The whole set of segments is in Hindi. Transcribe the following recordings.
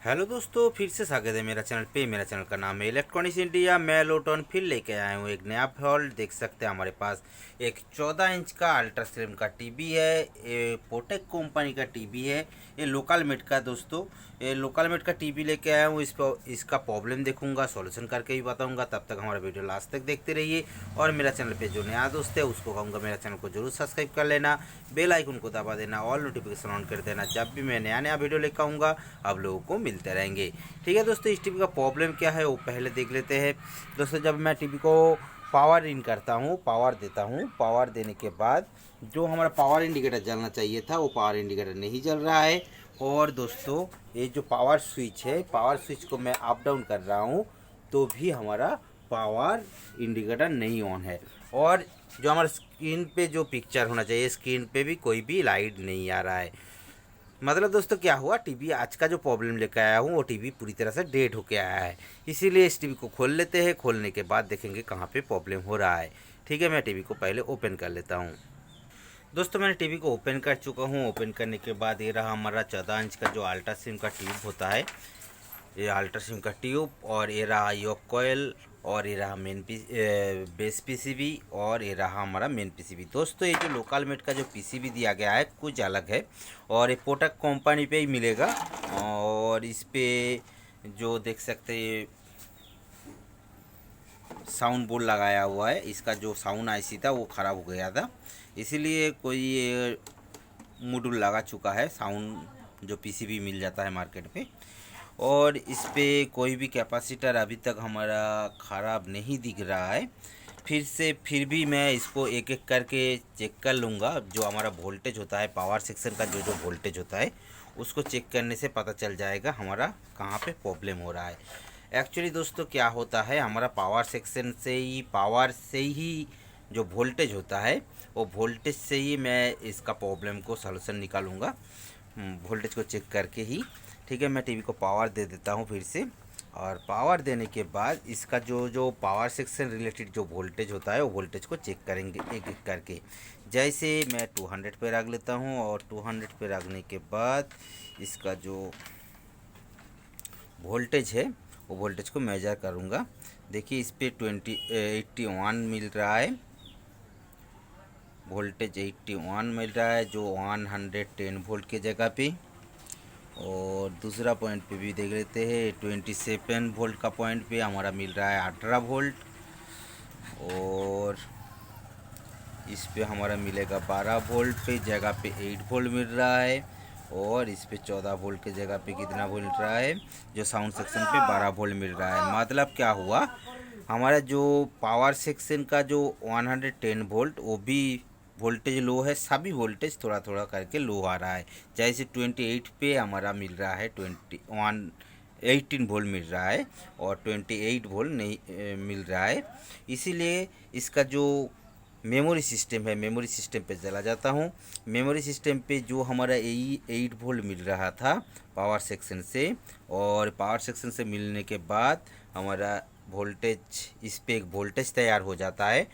हेलो दोस्तों, फिर से स्वागत है मेरा चैनल पे। मेरा चैनल का नाम है इलेक्ट्रॉनिक्स इंडिया। मैं लोटन फिर लेके आया हूँ एक नया फॉल्ट। देख सकते हैं हमारे पास एक 14 इंच का अल्ट्रा स्लिम का टीवी है। ये पोटेक कंपनी का टीवी है। ये लोकल मेड का दोस्तों, ये लोकल मेड का टीवी लेके आया हूँ। इसका प्रॉब्लम देखूंगा, सॉल्यूशन करके भी बताऊंगा। तब तक हमारा वीडियो लास्ट तक देखते रहिए। और मेरा चैनल पे जो नया दोस्त है उसको कहूँगा मेरा चैनल को जरूर सब्सक्राइब कर लेना, बेल आइकन को दबा देना, ऑल नोटिफिकेशन ऑन कर देना। जब भी मैं नया वीडियो लेकर आऊँगा आप लोगों को मिलते रहेंगे। ठीक है दोस्तों, इस टीवी का प्रॉब्लम क्या है वो पहले देख लेते हैं। दोस्तों, जब मैं टीवी को पावर इन करता हूँ, पावर देता हूँ, पावर देने के बाद जो हमारा पावर इंडिकेटर जलना चाहिए था वो पावर इंडिकेटर नहीं जल रहा है। और दोस्तों, ये जो पावर स्विच है, पावर स्विच को मैं अप डाउन कर रहा हूँ तो भी हमारा पावर इंडिकेटर नहीं ऑन है। और जो हमारा स्क्रीन पे जो पिक्चर होना चाहिए, स्क्रीन पे भी कोई भी लाइट नहीं आ रहा है। मतलब दोस्तों क्या हुआ, टीवी आज का जो प्रॉब्लम लेकर आया हूँ वो टीवी पूरी तरह से डेड होके आया है। इसीलिए इस टीवी को खोल लेते हैं। खोलने के बाद देखेंगे कहाँ पे प्रॉब्लम हो रहा है। ठीक है, मैं टीवी को पहले ओपन कर लेता हूँ। दोस्तों, मैंने टीवी को ओपन कर चुका हूँ। ओपन करने के बाद ये रहा हमारा 14 इंच का जो अल्ट्रा सिम का ट्यूब होता है, ये अल्ट्रा सिम का ट्यूब। और ये रहा योक कॉयल, और ये रहा बेस पीसीबी, और ये रहा हमारा मेन पीसीबी। दोस्तों, ये जो लोकल मेड का जो पीसीबी दिया गया है कुछ अलग है और ये पोटक कंपनी पे ही मिलेगा। और इस पे जो देख सकते हैं साउंड बोर्ड लगाया हुआ है। इसका जो साउंड आईसी था वो ख़राब हो गया था, इसीलिए कोई ये मॉड्यूल लगा चुका है। साउंड जो पीसीबी मिल जाता है मार्केट पे। और इस पे कोई भी कैपेसिटर अभी तक हमारा ख़राब नहीं दिख रहा है। फिर भी मैं इसको एक एक करके चेक कर लूँगा। जो हमारा वोल्टेज होता है, पावर सेक्शन का जो वोल्टेज होता है उसको चेक करने से पता चल जाएगा हमारा कहाँ पे प्रॉब्लम हो रहा है। एक्चुअली दोस्तों क्या होता है, हमारा पावर से ही जो वोल्टेज होता है वो वोल्टेज से ही मैं इसका प्रॉब्लम को सलूशन निकालूंगा, वोल्टेज को चेक करके ही। ठीक है, मैं टीवी को पावर दे देता हूँ फिर से। और पावर देने के बाद इसका जो पावर सेक्शन रिलेटेड जो वोल्टेज होता है वो वोल्टेज को चेक करेंगे एक एक करके। जैसे मैं 200 पे रख लेता हूँ और 200 पे रखने के बाद इसका जो वोल्टेज है वो वोल्टेज को मेजर करूँगा। देखिए इस पर 81 मिल रहा है, वोल्टेज 81 मिल रहा है जो 110 वोल्ट के जगह पे। और दूसरा पॉइंट पे भी देख लेते हैं, 27 वोल्ट का पॉइंट पे हमारा मिल रहा है 18 वोल्ट। और इस पे हमारा मिलेगा 12 वोल्ट पे जगह पे 8 वोल्ट मिल रहा है। और इस पे 14 वोल्ट के जगह पे कितना वोल्ट मिल रहा है, जो साउंड सेक्शन पे 12 वोल्ट मिल रहा है। मतलब क्या हुआ, हमारा जो पावर सेक्शन का जो 110 वोल्ट वो भी वोल्टेज लो है। सभी वोल्टेज थोड़ा थोड़ा करके लो आ रहा है। जैसे 28 पे हमारा मिल रहा है 18 वोल्ट मिल रहा है और 28 वोल्ट नहीं मिल रहा है। इसीलिए इसका जो मेमोरी सिस्टम है, मेमोरी सिस्टम पे चला जाता हूँ। मेमोरी सिस्टम पे जो हमारा 8 वोल्ट मिल रहा था पावर सेक्शन से, और पावर सेक्शन से मिलने के बाद हमारा वोल्टेज, इस पे एक वोल्टेज तैयार हो जाता है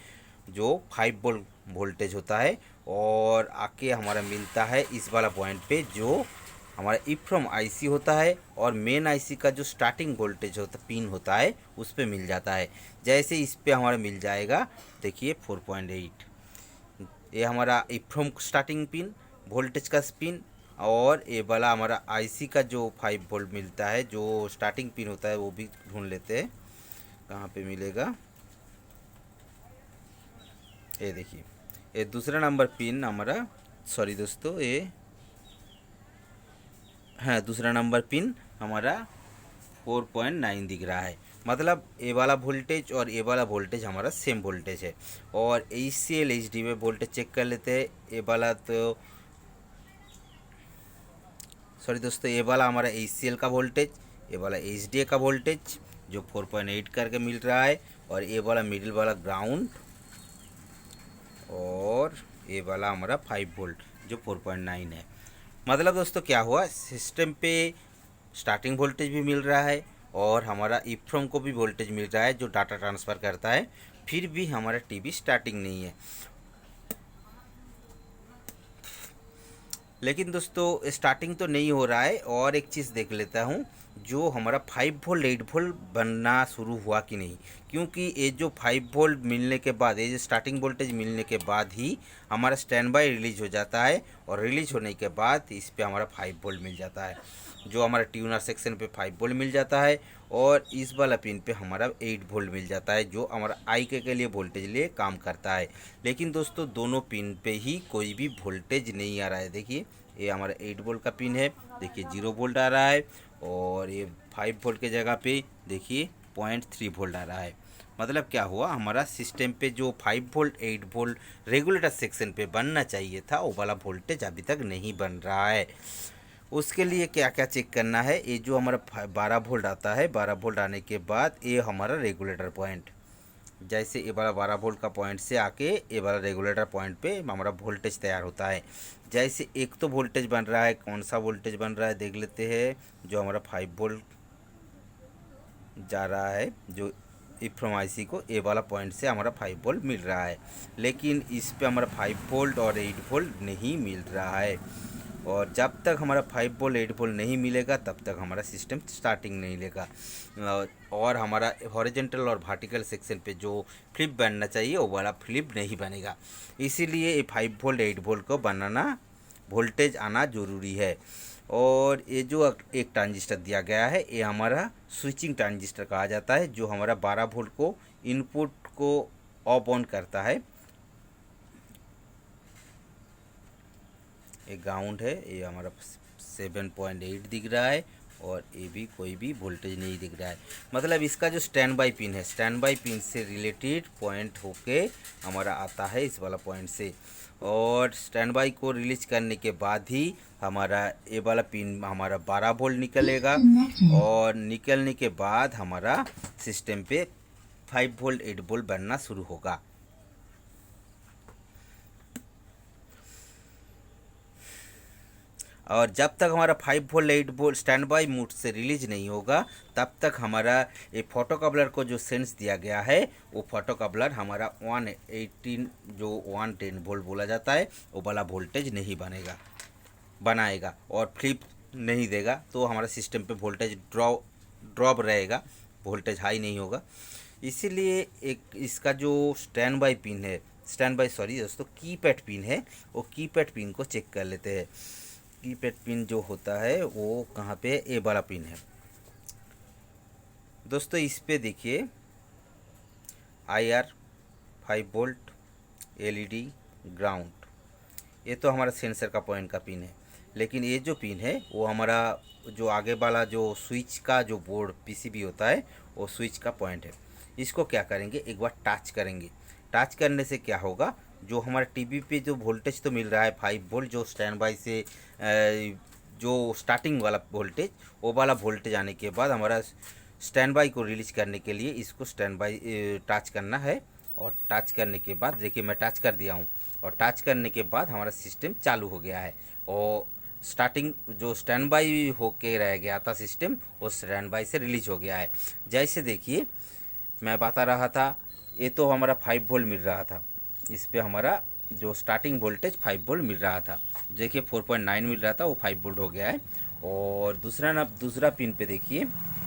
जो 5 वोल्ट वोल्टेज होता है। और आके हमारा मिलता है इस वाला पॉइंट पे जो हमारा ईप्रोम आईसी होता है, और मेन आईसी का जो स्टार्टिंग वोल्टेज होता पिन होता है उस पे मिल जाता है। जैसे इस पे हमारा मिल जाएगा, देखिए 4.8, ये हमारा ईप्रोम स्टार्टिंग पिन वोल्टेज का पिन। और ये वाला हमारा आईसी का जो 5 वोल्ट मिलता है जो स्टार्टिंग पिन होता है वो भी ढूंढ लेते हैं कहाँ पे मिलेगा। ये देखिए, ये दूसरा नंबर पिन हमारा, सॉरी दोस्तों, ये हाँ दूसरा नंबर पिन हमारा 4.9 दिख रहा है। मतलब ए वाला वोल्टेज और ए वाला वोल्टेज हमारा सेम वोल्टेज है। और ACL HD में वोल्टेज चेक कर लेते हैं। ए वाला तो सॉरी दोस्तों, ए वाला हमारा ACL का वोल्टेज, ए वाला HDA का वोल्टेज जो 4.8 करके मिल रहा है, और ए वाला मिडिल वाला ग्राउंड, और ए वाला हमारा 5 वोल्ट जो 4.9 है। मतलब दोस्तों क्या हुआ, सिस्टम पे स्टार्टिंग वोल्टेज भी मिल रहा है और हमारा ईप्रोम को भी वोल्टेज मिल रहा है जो डाटा ट्रांसफ़र करता है। फिर भी हमारा टीवी स्टार्टिंग नहीं है। लेकिन दोस्तों स्टार्टिंग तो नहीं हो रहा है। और एक चीज़ देख लेता हूँ, जो हमारा 5 वोल्ट 8 वोल्ट बनना शुरू हुआ कि नहीं, क्योंकि ये जो 5 वोल्ट मिलने के बाद, ये जो स्टार्टिंग वोल्टेज मिलने के बाद ही हमारा स्टैंड बाई रिलीज हो जाता है, और रिलीज होने के बाद इस पे हमारा 5 वोल्ट मिल जाता है, जो हमारा ट्यूनर सेक्शन पे 5 वोल्ट मिल जाता है, और इस वाला पिन पे हमारा 8 वोल्ट मिल जाता है, जो हमारा आई के लिए वोल्टेज लिए काम करता है। लेकिन दोस्तों दोनों पिन पे ही कोई भी वोल्टेज नहीं आ रहा है। देखिए ये हमारा 8 वोल्ट का पिन है, देखिए 0 वोल्ट आ रहा है, और ये 5 वोल्ट के जगह पे देखिए 0.3 वोल्ट आ रहा है। मतलब क्या हुआ, हमारा सिस्टम पे जो 5 वोल्ट 8 वोल्ट रेगुलेटर सेक्शन पे बनना चाहिए था, वो वाला वोल्टेज अभी तक नहीं बन रहा है। उसके लिए क्या क्या चेक करना है, ये जो हमारा 12 वोल्ट आता है, 12 वोल्ट आने के बाद ये हमारा रेगुलेटर पॉइंट, जैसे ये वाला 12 वोल्ट का पॉइंट से आके ये वाला रेगुलेटर पॉइंट पे हमारा वोल्टेज तैयार होता है। जैसे एक तो वोल्टेज बन रहा है, कौन सा वोल्टेज बन रहा है देख लेते हैं। जो हमारा 5 वोल्ट जा रहा है, जो फ्रॉम आईसी को ए वाला पॉइंट से हमारा 5 वोल्ट मिल रहा है, लेकिन इस पे हमारा 5 वोल्ट और 8 वोल्ट नहीं मिल रहा है। और जब तक हमारा 5 वोल्ट 8 वोल्ट नहीं मिलेगा तब तक हमारा सिस्टम स्टार्टिंग नहीं लेगा, और हमारा हॉरिजॉन्टल और वर्टिकल सेक्शन पे जो फ्लिप बनना चाहिए वो वाला फ्लिप नहीं बनेगा। इसीलिए ये 5 वोल्ट 8 वोल्ट को बनाना, वोल्टेज आना ज़रूरी है। और ये जो एक ट्रांजिस्टर दिया गया है, ये हमारा स्विचिंग ट्रांजिस्टर कहा जाता है, जो हमारा 12 वोल्ट को इनपुट को ऑफ ऑन करता है। ये ग्राउंड है, ये हमारा 7.8 दिख रहा है, और ये भी कोई भी वोल्टेज नहीं दिख रहा है। मतलब इसका जो स्टैंड बाई पिन है, स्टैंड बाई पिन से रिलेटेड पॉइंट होके हमारा आता है इस वाला पॉइंट से, और स्टैंड बाई को रिलीज करने के बाद ही हमारा ये वाला पिन हमारा 12 वोल्ट निकलेगा, और निकलने के बाद हमारा सिस्टम पे 5 वोल्ट 8 वोल्ट बनना शुरू होगा। और जब तक हमारा 5 volt 8 volt stand by mode से रिलीज नहीं होगा, तब तक हमारा ये फोटो कपलर को जो सेंस दिया गया है, वो फोटो कपलर हमारा 118 जो 110 वोल्ट बोला जाता है, वो वाला वोल्टेज नहीं बनाएगा और फ्लिप नहीं देगा, तो हमारा सिस्टम पे वोल्टेज ड्रॉप रहेगा, वोल्टेज हाई नहीं होगा। इसीलिए एक इसका जो स्टैंड बाई पिन है, दोस्तों कीपैड पिन है, वो कीपैड पिन को चेक कर लेते हैं। कीपैड पिन जो होता है वो कहाँ पे, ए वाला पिन है दोस्तों। इस पे देखिए IR 5 वोल्ट LED ग्राउंड, ये तो हमारा सेंसर का पॉइंट का पिन है। लेकिन ये जो पिन है वो हमारा जो आगे वाला जो स्विच का जो बोर्ड PCB होता है, वो स्विच का पॉइंट है। इसको क्या करेंगे, एक बार टच करेंगे। टच करने से क्या होगा, जो हमारा टीवी पे जो वोल्टेज तो मिल रहा है 5 वोल्ट, जो स्टैंड बाई से जो स्टार्टिंग वाला वोल्टेज, वो वाला वोल्टेज आने के बाद हमारा स्टैंड बाई को रिलीज करने के लिए इसको स्टैंड बाई टच करना है। और टच करने के बाद देखिए मैं टच कर दिया हूँ, और टच करने के बाद हमारा सिस्टम चालू हो गया है, और स्टार्टिंग जो स्टैंड बाई होके रह गया था सिस्टम, वो स्टैंड बाई से रिलीज हो गया है। जैसे देखिए मैं बता रहा था, ये तो हमारा 5 वोल्ट मिल रहा था, इस पे हमारा जो स्टार्टिंग वोल्टेज 5 वोल्ट मिल रहा था, देखिए 4.9 मिल रहा था, वो 5 वोल्ट हो गया है। और दूसरा पिन पे देखिए,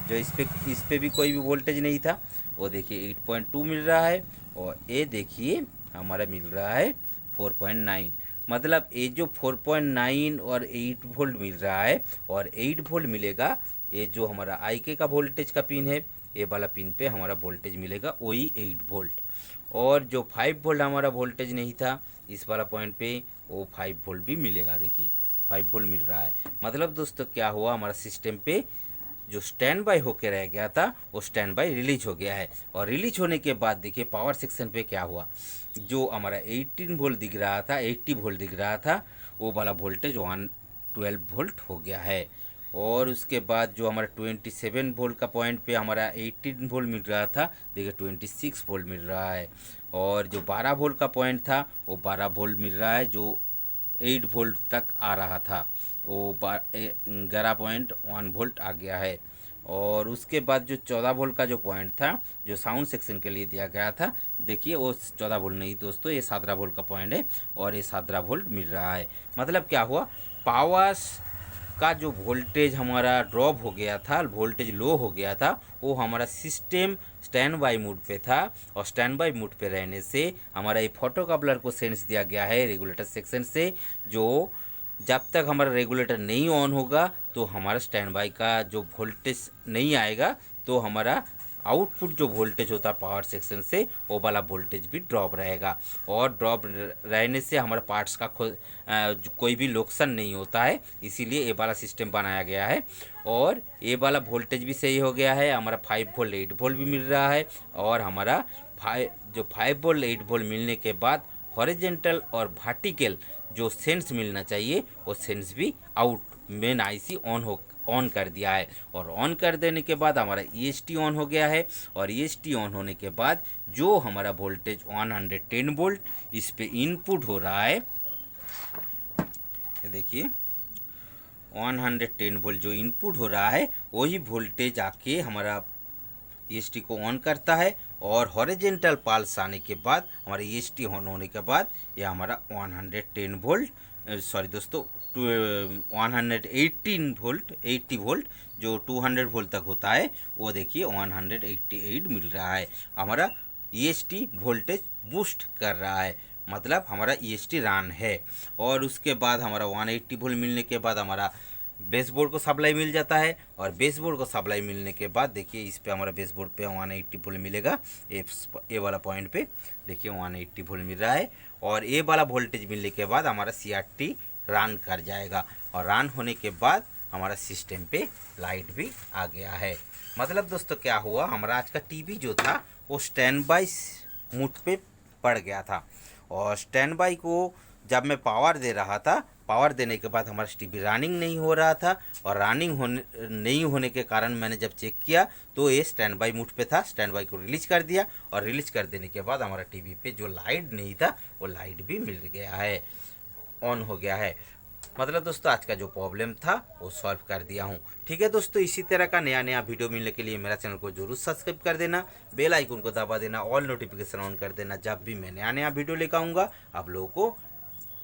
जो इस पे भी कोई भी वोल्टेज नहीं था, वो देखिए 8.2 मिल रहा है, और ये देखिए हमारा मिल रहा है 4.9। मतलब ये जो 4.9 और 8 वोल्ट मिल रहा है, और 8 वोल्ट मिलेगा, ये जो हमारा IK का वोल्टेज का पिन है, ये वाला पिन पे हमारा वोल्टेज मिलेगा वही 8 वोल्ट। और जो 5 वोल्ट हमारा वोल्टेज नहीं था इस वाला पॉइंट पे, वो 5 वोल्ट भी मिलेगा, देखिए 5 वोल्ट मिल रहा है। मतलब दोस्तों क्या हुआ, हमारा सिस्टम पे जो स्टैंड बाई होके रह गया था, वो स्टैंड बाई रिलीज हो गया है। और रिलीज होने के बाद देखिए पावर सेक्शन पे क्या हुआ, जो हमारा 18 वोल्ट दिख रहा था, 80 वोल्ट दिख रहा था, वो वाला वोल्टेज 112 वोल्ट हो गया है। और उसके बाद जो हमारा 27 वोल्ट का पॉइंट पे हमारा 18 वोल्ट मिल रहा था, देखिए 26 वोल्ट मिल रहा है। और जो 12 वोल्ट का पॉइंट था, वो 12 वोल्ट मिल रहा है, जो 8 वोल्ट तक आ रहा था, वो 11.1 वोल्ट आ गया है। और उसके बाद जो 14 वोल्ट का जो पॉइंट था, जो साउंड सेक्शन के लिए दिया गया था, देखिए वो 14 वोल्ट नहीं दोस्तों, ये 17 वोल्ट का पॉइंट है, और ये 17 वोल्ट मिल रहा है। मतलब क्या हुआ, पावर का जो वोल्टेज हमारा ड्रॉप हो गया था, वोल्टेज लो हो गया था, वो हमारा सिस्टम स्टैंड बाई मोड पे था। और स्टैंड बाई मोड पे रहने से हमारा ये फोटो कपलर को सेंस दिया गया है रेगुलेटर सेक्शन से, जो जब तक हमारा रेगुलेटर नहीं ऑन होगा तो हमारा स्टैंड बाई का जो वोल्टेज नहीं आएगा, तो हमारा आउटपुट जो वोल्टेज होता है पावर सेक्शन से, वो वाला वोल्टेज भी ड्रॉप रहेगा। और ड्रॉप रहने से हमारे पार्ट्स का कोई भी नुकसान नहीं होता है, इसीलिए ये वाला सिस्टम बनाया गया है। और ये वाला वोल्टेज भी सही हो गया है, हमारा 5 वोल्ट 8 वोल्ट भी मिल रहा है। और हमारा 5 वोल्ट 8 वोल्ट मिलने के बाद हॉरिजेंटल और वर्टिकल जो सेंस मिलना चाहिए, वो सेंस भी आउट मेन आईसी ऑन कर दिया है। और ऑन कर देने के बाद हमारा EST ऑन हो गया है। और EST ऑन होने के बाद जो हमारा वोल्टेज 110 वोल्ट इस पे इनपुट हो रहा है, ये देखिए 110 वोल्ट जो इनपुट हो रहा है, वही वोल्टेज आके हमारा EST को ऑन करता है। और हॉरिजेंटल पल्स आने के बाद हमारा EST ऑन होने के बाद ये हमारा 110 वोल्ट, सॉरी दोस्तों 118 वोल्ट 80 वोल्ट जो 200 वोल्ट तक होता है, वो देखिए 188 मिल रहा है। हमारा EST वोल्टेज बूस्ट कर रहा है, मतलब हमारा EST रन है। और उसके बाद हमारा 180 वोल्ट मिलने के बाद हमारा बेसबोर्ड को सप्लाई मिल जाता है। और बेसबोर्ड को सप्लाई मिलने के बाद देखिए इस पे हमारा बेसबोर्ड पे 180 वोल्ट मिलेगा। ए वाला पॉइंट पे देखिए 180 वोल्ट मिल रहा है। और ए वाला वोल्टेज मिलने के बाद हमारा CRT रन कर जाएगा। और रन होने के बाद हमारा सिस्टम पे लाइट भी आ गया है। मतलब दोस्तों क्या हुआ, हमारा आज का टीवी जो था वो स्टैंड बाई मोड पे पड़ गया था। और स्टैंड बाई को जब मैं पावर दे रहा था, पावर देने के बाद हमारा टीवी रनिंग नहीं हो रहा था। और रनिंग नहीं होने के कारण मैंने जब चेक किया तो ये स्टैंड बाई मोड पे था। स्टैंड बाई को रिलीज कर दिया। और रिलीज कर देने के बाद हमारा टीवी पे जो लाइट नहीं था, वो लाइट भी मिल गया है, ऑन हो गया है। मतलब दोस्तों आज का जो प्रॉब्लम था वो सॉल्व कर दिया हूँ। ठीक है दोस्तों, इसी तरह का नया वीडियो मिलने के लिए मेरा चैनल को जरूर सब्सक्राइब कर देना, बेल आइकन को दबा देना, ऑल नोटिफिकेशन ऑन कर देना। जब भी मैं नया वीडियो लेकर आऊँगा आप लोगों को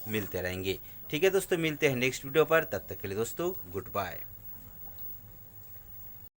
मिलते रहेंगे। ठीक है दोस्तों, मिलते हैं नेक्स्ट वीडियो पर। तब तक के लिए दोस्तों गुड बाय।